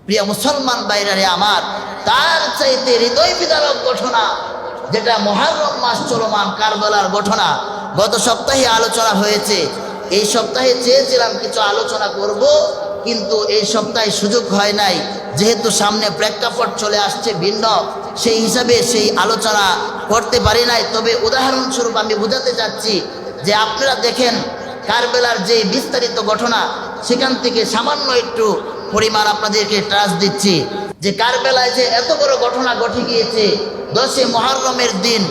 প্রিয় মুসলমান ভাইরা আমার, তার চাইতে হৃদয় বিদারক ঘটনা যেটা মুহররম মাস চলমান কারবালার ঘটনা গত সপ্তাহে আলোচনা হয়েছে। এই সপ্তাহে চেয়েছিলাম কিছু আলোচনা করব, কিন্তু এই সপ্তাহে সুযোগ হয় নাই, যেহেতু সামনে প্রেক্ষাপট চলে আসছে ভিন্ন, সেই হিসাবে সেই আলোচনা করতে পারি নাই। তবে উদাহরণস্বরূপ আমি বোঝাতে চাচ্ছি যে আপনারা দেখেন কারবালার যে বিস্তারিত ঘটনা, সেখান থেকে সামান্য একটু পরিমাণ আপনাদেরকে ট্রাস দিচ্ছি যে কারবালায় যে এত বড় ঘটনা ঘটে গিয়েছে। 10 মুহররমের দিন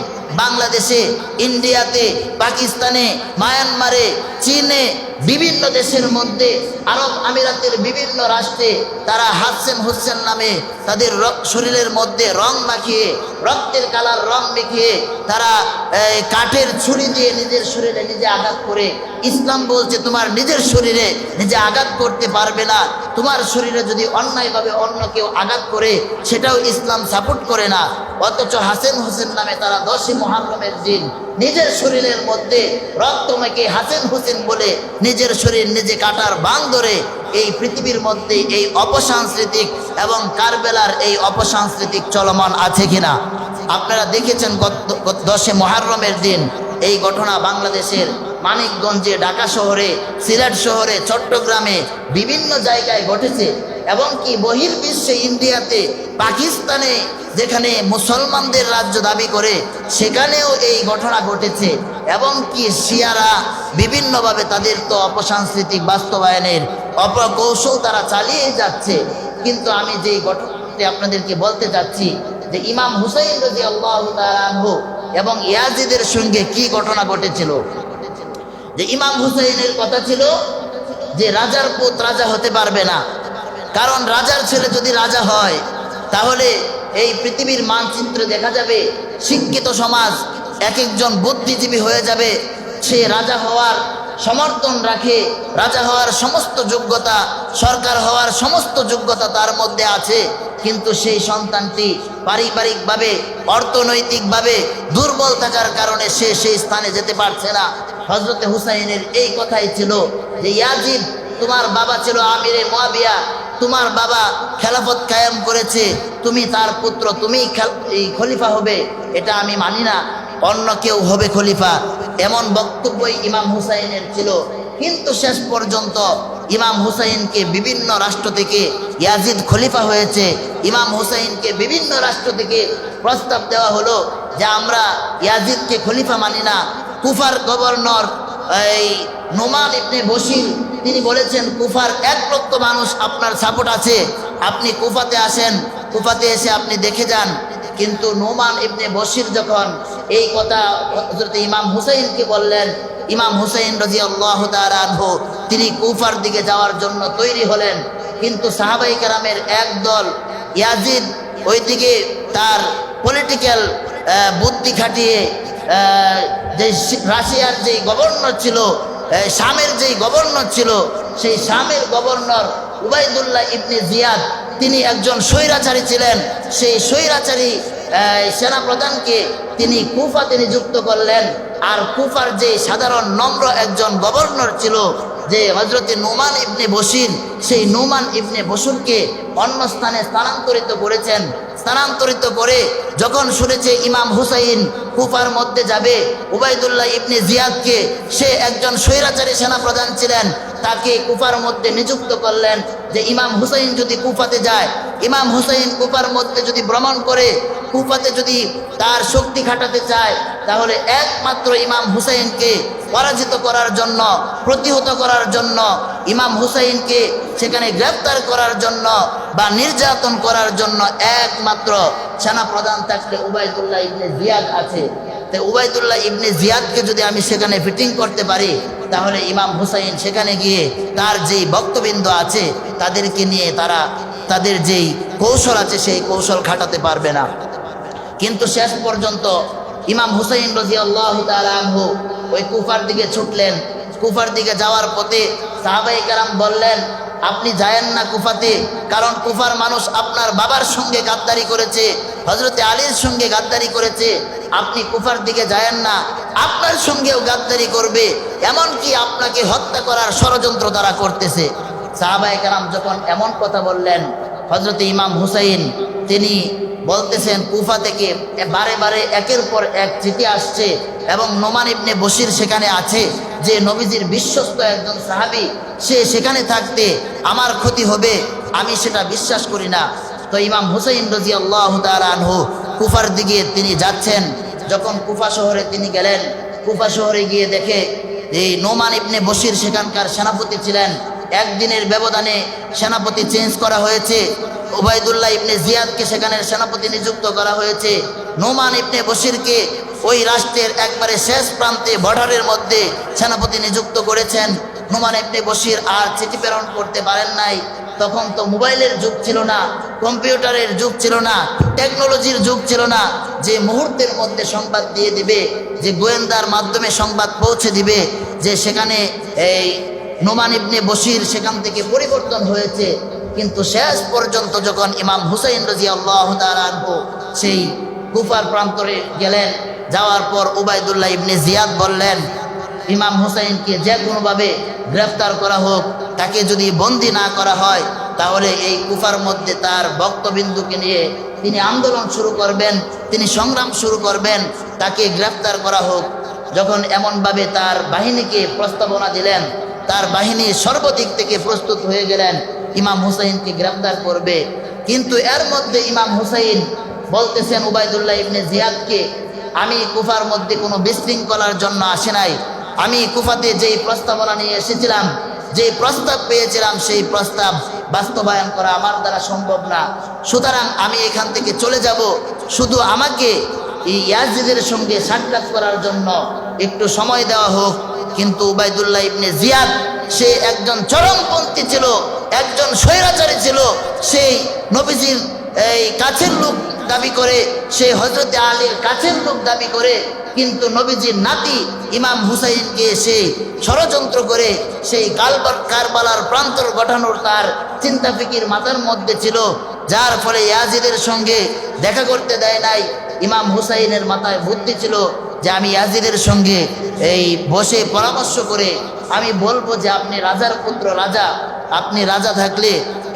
বাংলাদেশে, ইন্ডিয়াতে, পাকিস্তানে, মায়ানমারে, চীনে, বিভিন্ন দেশের মধ্যে, আরব আমিরাতের বিভিন্ন রাষ্ট্রে তারা হাসেন হোসেন নামে তাদের শরীরের মধ্যে রং মাখিয়ে, রক্তের কালার রং মেখিয়ে তারা কাঠের ছুরি দিয়ে নিজের শরীরে নিজে আঘাত করে। ইসলাম বলছে তোমার নিজের শরীরে নিজে আঘাত করতে পারবে না, তোমার শরীরে যদি অন্যায়ভাবে অন্য কেউ আঘাত করে সেটাও ইসলাম সাপোর্ট করে না। অথচ হাসেন হোসেন নামে তারা 10 মুহররমের দিন নিজের শরীরের মধ্যে রক্ত মেখে হাসেন হোসেন বলে নিজের শরীর নিজে কাটার বাং ধরে এই পৃথিবীর মধ্যে এই অপসাংস্কৃতিক এবং কারবালার এই অপসাংস্কৃতিক চলমান আছে কিনা আপনারা দেখেছেন। 10 মুহররমের দিন এই ঘটনা বাংলাদেশের মানিকগঞ্জে, ঢাকা শহরে, সিলেট শহরে, চট্টগ্রামে বিভিন্ন জায়গায় ঘটেছে এবং কি বহির্বিশ্বে, ইন্ডিয়াতে, পাকিস্তানে, যেখানে মুসলমানদের রাজ্য দাবি করে সেখানেও এই ঘটনা ঘটেছে এবং কি শিয়ারা বিভিন্নভাবে তাদের তো অপসাংস্কৃতিক বাস্তবায়নের অপকৌশল তারা চালিয়ে যাচ্ছে। কিন্তু আমি যেই ঘটনাটি আপনাদেরকে বলতে চাচ্ছি যে ইমাম হুসাইন রাদিয়াল্লাহু তাআলা আনহু এবং ইয়াজিদের সঙ্গে কি ঘটনা ঘটেছিল। যে ইমাম হুসাইনের কথা ছিল যে রাজার পুত রাজা হতে পারবে না, কারণ রাজার ছেলে যদি রাজা হয় তাহলে এই পৃথিবীর মানচিত্রে দেখা যাবে শিক্ষিত সমাজ এক একজন বুদ্ধিজীবী হয়ে যাবে, সে রাজা হওয়ার সমর্থন রাখে, রাজা হওয়ার সমস্ত যোগ্যতা, সরকার হওয়ার সমস্ত যোগ্যতা তার মধ্যে আছে, কিন্তু সেই সন্তানটি পারিবারিকভাবে, অর্থনৈতিকভাবে দুর্বল থাকার কারণে সে সেই স্থানে যেতে পারছে না। হযরতে হুসাইনের এই কথাই ছিল যে ইয়াজিদ, তোমার বাবা ছিল আমিরে মুয়াবিয়া, তোমার বাবা খেলাফত কায়েম করেছে, তুমি তার পুত্র, তুমি খলিফা হবে, এটা আমি মানি না, অন্য কেউ হবে খলিফা। এমন বক্তব্যই ইমাম হুসাইনের ছিল। কিন্তু শেষ পর্যন্ত ইমাম হুসাইনকে বিভিন্ন রাষ্ট্র থেকে, ইয়াজিদ খলিফা হয়েছে, ইমাম হুসাইনকে বিভিন্ন রাষ্ট্র থেকে প্রস্তাব দেওয়া হলো যে আমরা ইয়াজিদকে খলিফা মানি না। কুফার গভর্নর এই নোমান ইবনে বশির, তিনি বলেছেন কুফার 1 লক্ষ মানুষ আপনার সাপোর্ট আছে, আপনি কুফাতে আসেন, কুফাতে এসে আপনি দেখে যান। কিন্তু নোমান ইবনে বশির যখন এই কথা হযরত ইমাম হুসাইনকে বললেন, ইমাম হুসাইন রাদিয়াল্লাহু তাআলা আনহু তিনি কুফার দিকে যাওয়ার জন্য তৈরি হলেন। কিন্তু সাহাবায়ে কেরামের একদল ইয়াজিদ ওইদিকে তার পলিটিক্যাল বুদ্ধি খাটিয়ে যে রাশিয়ার যেই গভর্নর ছিল, শামের যেই গভর্নর ছিল, সেই শামের গভর্নর উবাইদুল্লাহ ইবনে জিয়াদ, তিনি একজন স্বৈরাচারী ছিলেন। সেই স্বৈরাচারী সেনাপ্রধানকে তিনি কুফাতে নিযুক্ত করলেন। আর কুফার যে সাধারণ নম্র একজন গভর্নর ছিল যে হযরতে নোমান ইবনে বশির, সেই নোমান ইবনে বশিরকে অন্য স্থানে স্থানান্তরিত করেছেন। স্থানান্তরিত করে যখন শুনেছে ইমাম হুসাইন কুফার মধ্যে যাবে, উবাইদুল্লাহ ইবনে জিয়াদকে, সে একজন স্বৈরাচারী সেনাপ্রধান ছিলেন, তাকে কুফার মধ্যে নিযুক্ত করলেন যে ইমাম হুসাইন যদি কুফাতে যায়, ইমাম হুসাইন কুফার মধ্যে যদি ভ্রমণ করে, কুফাতে যদি তার শক্তি খাটাতে চায়, তাহলে একমাত্র ইমাম হুসাইনকে পরাজিত করার জন্য, প্রতিহত করার জন্য, ইমাম হুসাইনকে সেখানে গ্রেফতার করার জন্য বা নির্যাতন করার জন্য একমাত্র সেনাপ্রধান থাকলে উবাইদুল্লাহ ইবনে জিয়াদ আছে। তাই উবাইদুল্লাহ ইবনে জিয়াদকে যদি আমি সেখানে ফিটিং করতে পারি, তাহলে ইমাম হুসাইন সেখানে গিয়ে তার যেই ভক্তবৃন্দ আছে তাদেরকে নিয়ে তারা তাদের যেই কৌশল আছে সেই কৌশল খাটাতে পারবে না। কিন্তু শেষ পর্যন্ত ইমাম হুসাইন রাদিয়াল্লাহু তাআলা আনহু ওই কুফার দিকে ছুটলেন। কুফার দিকে যাওয়ার পথে সাহাবায়ে কেরাম বললেন, আপনি যায়েন না কুফাতে, কারণ কুফার মানুষ আপনার বাবার সঙ্গে গাদ্দারি করেছে, হযরতে আলীর সঙ্গে গাদ্দারি করেছে, আপনি কুফার দিকে যায়েন না, আপনার সঙ্গেও গাদ্দারি করবে, এমনকি আপনাকে হত্যা করার ষড়যন্ত্র তারা করতেছে। সাহাবায়ে কেরাম যখন এমন কথা বললেন, হযরত ইমাম হুসাইন তিনি বলতেছেন কুফা থেকে বারে বারে একের পর এক চিঠি আসছে এবং নোমান ইবনে বশির সেখানে আছে, যে নবীজির বিশ্বস্ত একজন সাহাবী, সে সেখানে থাকতে আমার ক্ষতি হবে, আমি সেটা বিশ্বাস করি না। তো ইমাম হুসাইন রাদিয়াল্লাহু তাআলা আনহু কুফার দিকে তিনি যাচ্ছেন। যখন কুফা শহরে তিনি গেলেন, কুফা শহরে গিয়ে দেখে এই নোমান ইবনে বশির সেখানকার সেনাপতি ছিলেন। একদিনের ব্যবধানে সেনাপতি চেঞ্জ করা হয়েছে, উবাইদুল্লাহ ইবনে জিয়াদকে সেখানে সেনাপতি নিযুক্ত করা হয়েছে। নোমান ইবনে বশিরকে ওই রাষ্ট্রের একবারে শেষ প্রান্তে বর্ডারের মধ্যে সেনাপতি নিযুক্ত করেছেন। নোমান ইবনে বশির আর চিঠি প্রেরণ করতে পারেন নাই। তখন তো মোবাইলের যুগ ছিল না, কম্পিউটারের যুগ ছিল না, টেকনোলজির যুগ ছিল না, যে মুহূর্তের মধ্যে সংবাদ দিয়ে দিবে, যে গোয়েন্দার মাধ্যমে সংবাদ পৌঁছে দিবে যে সেখানে এই নোমান ইবনে বশির সেখান থেকে পরিবর্তন হয়েছে। কিন্তু শেষ পর্যন্ত যখন ইমাম হুসাইন রাদিয়াল্লাহু তাআলা আনহু সেই কুফার প্রান্তরে গেলেন, যাওয়ার পর উবাইদুল্লাহ ইবনে জিয়াদ বললেন ইমাম হুসাইনকে যে কোনোভাবে গ্রেফতার করা হোক, তাকে যদি বন্দি না করা হয় তাহলে এই কুফার মধ্যে তার বক্তবিন্দুকে নিয়ে তিনি আন্দোলন শুরু করবেন, তিনি সংগ্রাম শুরু করবেন, তাকে গ্রেফতার করা হোক। যখন এমনভাবে তার বাহিনীকে প্রস্তাবনা দিলেন, তার বাহিনী সর্বদিক থেকে প্রস্তুত হয়ে গেলেন ইমাম হুসাইনকে গ্রেফতার করবে। কিন্তু এর মধ্যে ইমাম হুসাইন বলতেছেন উবাইদুল্লাহ ইবনে জিয়াদকে, আমি কুফার মধ্যে কোনো বিশৃঙ্খলার জন্য আসি নাই, আমি কুফাতে যেই প্রস্তাবনা নিয়ে এসেছিলাম, যেই প্রস্তাব পেয়েছিলাম, সেই প্রস্তাব বাস্তবায়ন করা আমার দ্বারা সম্ভব না, সুতরাং আমি এখান থেকে চলে যাব, শুধু আমাকে এই ইয়াজিদের সঙ্গে সাক্ষাৎ করার জন্য একটু সময় দেওয়া হোক। কিন্তু উবাইদুল্লাহ ইবনে জিয়াদ সে একজন চরমপন্থী ছিল, একজন স্বৈরাচারী ছিল, সেই নবীজির এই কাছের লোক দাবি করে, সে হযরতে আলীর কাছের লোক দাবি করে, কিন্তু নবীজির নাতি ইমাম হুসাইনকে সে ষড়যন্ত্র করে সেই কারবালার প্রান্তর গঠানোর তার চিন্তা ফিকির মাথার মধ্যে ছিল, যার ফলে ইয়াজিদের সঙ্গে দেখা করতে দেয় নাই। ইমাম হুসাইনের মাথায় বুদ্ধি ছিল যে আমি ইয়াজিদের সঙ্গে এই বসে পরামর্শ করে আমি বলবো যে আপনি রাজার পুত্র, রাজা, আপনি রাজা থাকলে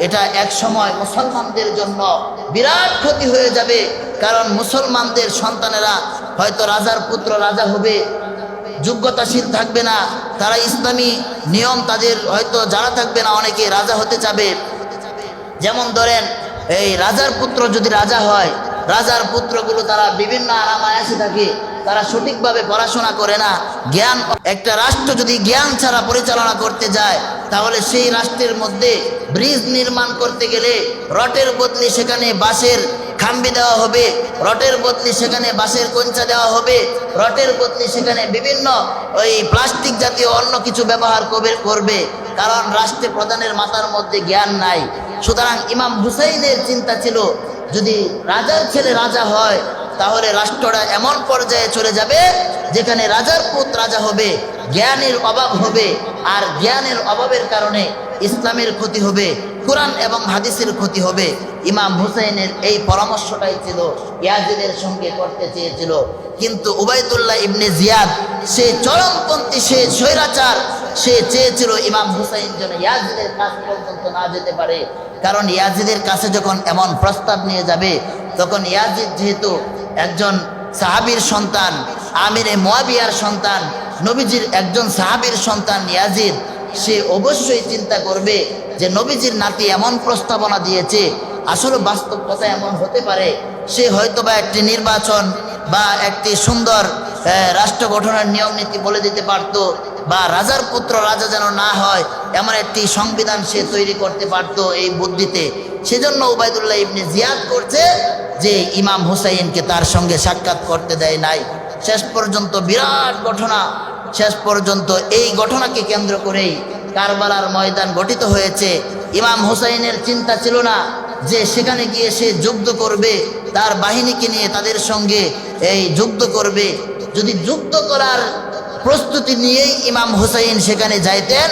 এটা এক সময় মুসলমানদের জন্য বিরাট ক্ষতি হয়ে যাবে, কারণ মুসলমানদের সন্তানেরা হয়তো রাজার পুত্র রাজা হবে, যোগ্যতাশীল থাকবে না, তারা ইসলামী নিয়ম তাদের হয়তো জানা থাকবে না, অনেকে রাজা হতে চাবে। যেমন ধরেন এই রাজার পুত্র যদি রাজা হয়, রাজার পুত্রগুলো তারা বিভিন্ন আরামায়াসে থাকে, তারা সঠিকভাবে পড়াশোনা করে না, জ্ঞান, একটা রাষ্ট্র যদি জ্ঞান ছাড়া পরিচালনা করতে যায় তাহলে সেই রাষ্ট্রের মধ্যে ব্রিজ নির্মাণ করতে গেলে রটের বদলে সেখানে বাঁশের খাম্বি দেওয়া হবে, রটের বদলে সেখানে বাঁশের কঞ্চা দেওয়া হবে, রটের বদলে সেখানে বিভিন্ন ওই প্লাস্টিক জাতীয় অন্য কিছু ব্যবহার করবে, কারণ রাষ্ট্রের প্রধানের মাথার মধ্যে জ্ঞান নাই। সুতরাং ইমাম হুসাইনের চিন্তা ছিল যদি রাজার ছেলে রাজা হয় তাহলে রাষ্ট্রটা এমন পর্যায়ে চলে যাবে যেখানে রাজার পুত্র রাজা হবে, জ্ঞানের অভাব হবে, আর জ্ঞানের অভাবের কারণে ইসলামের ক্ষতি হবে, কোরআন এবং হাদিসের ক্ষতি হবে। ইমাম হুসাইনের এই পরামর্শটাই ছিল ইয়াজিদের সঙ্গে করতে চেয়েছিল, কিন্তু উবাইদুল্লাহ ইবনে জিয়াদ সে চরমপন্থী, সে স্বৈরাচার, সে চেয়েছিল ইমাম হুসাইন যেন ইয়াজিদের কাছ পর্যন্ত না যেতে পারে, কারণ ইয়াজিদের কাছে যখন এমন প্রস্তাব নিয়ে যাবে তখন ইয়াজিদ যেহেতু একজন সাহাবীর সন্তান, আমিরে মুয়াবিয়ার সন্তান, নবীজির একজন সাহাবীর সন্তান ইয়াজিদ, সে অবশ্যই চিন্তা করবে যে নবীজির নাতি এমন প্রস্তাবনা দিয়েছে, আসলে বাস্তব কথা এমন হতে পারে, সে হয়তোবা একটি নির্বাচন বা একটি সুন্দর রাষ্ট্র গঠনের নিয়ম নীতি বলে দিতে পারত, বা রাজার পুত্র রাজা যেন না হয় এমন একটি সংবিধান সে তৈরি করতে পারত এই বুদ্ধিতে। সেজন্য উবাইদুল্লাহ ইবনে জিয়াদ করছে যে ইমাম হুসাইনকে তার সঙ্গে সাক্ষাৎ করতে দেয় নাই। শেষ পর্যন্ত বিরাট ঘটনা, শেষ পর্যন্ত এই ঘটনাকে কেন্দ্র করেই কারবালার ময়দান গঠিত হয়েছে। ইমাম হুসাইনের চিন্তা ছিল না যে সেখানে গিয়ে সে যুদ্ধ করবে, তার বাহিনীকে নিয়ে তাদের সঙ্গে এই যুদ্ধ করবে। যদি যুদ্ধ করার প্রস্তুতি নিয়েই ইমাম হুসাইন সেখানে যাইতেন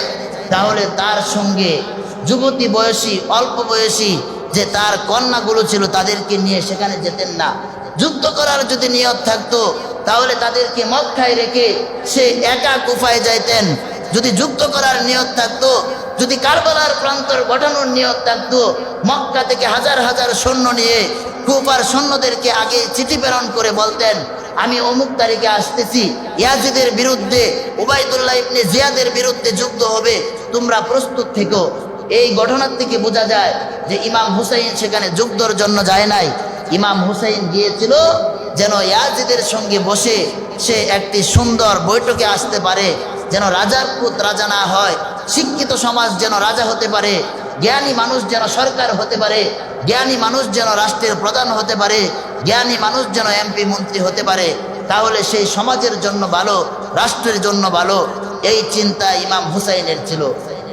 তাহলে তার সঙ্গে যুবতী বয়সী, অল্প বয়সী যে তার কন্যাগুলো ছিল তাদেরকে নিয়ে সেখানে যেতেন না। যুদ্ধ করার যদি নিয়ত থাকতো তাহলে তাদেরকে মক্কায় রেখে সে একা কুফায় যাইতেন, যদি যুদ্ধ করার নিয়ত থাকতো, যদি কারবালার প্রান্তর ঘটানোর নিয়ত থাকতো, মক্কা থেকে হাজার হাজার সৈন্য নিয়ে কুফার সৈন্যদেরকে আগে চিঠি প্রেরণ করে বলতেন, আমি অমুক তারিখে আসতেছি, ইয়াজিদের বিরুদ্ধে, উবাইদুল্লাহ ইবনে জিয়াদের বিরুদ্ধে যুদ্ধ হবে, তোমরা প্রস্তুত থেকো। এই ঘটনার থেকে বোঝা যায় যে ইমাম হুসাইন সেখানে যুদ্ধর জন্য যায় নাই। ইমাম হুসাইন গিয়েছিল যেন ইয়াজিদের সঙ্গে বসে সে একটি সুন্দর বৈঠকে আসতে পারে, যেন রাজার পুত রাজা না হয়, শিক্ষিত সমাজ যেন রাজা হতে পারে, জ্ঞানী মানুষ যেন সরকার হতে পারে, জ্ঞানী মানুষ যেন রাষ্ট্রের প্রধান হতে পারে, জ্ঞানী মানুষ যেন এমপি মন্ত্রী হতে পারে, তাহলে সেই সমাজের জন্য ভালো, রাষ্ট্রের জন্য ভালো। এই চিন্তা ইমাম হুসাইনের ছিল।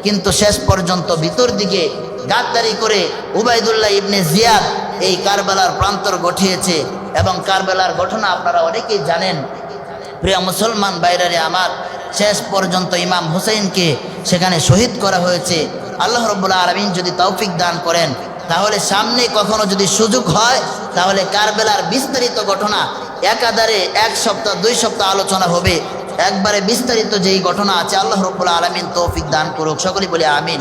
কিন্তু শেষ পর্যন্ত ভিতর দিকে গাদ্দারি করে উবাইদুল্লাহ ইবনে জিয়াদ এই কারবালার প্রান্তর গঠিয়েছে। এবং কারবালার ঘটনা আপনারা অনেকেই জানেন। প্রিয় মুসলমান ভাইরারে আমার, শেষ পর্যন্ত ইমাম হুসাইনকে সেখানে শহীদ করা হয়েছে। আল্লাহ রাব্বুল আলামিন যদি তৌফিক দান করেন, তাহলে সামনে কখনো যদি সুযোগ হয়, তাহলে কারবালার বিস্তারিত ঘটনা একাধারে 1 সপ্তাহ 2 সপ্তাহ আলোচনা হবে। একবারে বিস্তারিত যেই ঘটনা আছে, আল্লাহ রাব্বুল আলামিন তৌফিক দান করুক। সকলেই বলি আমিন।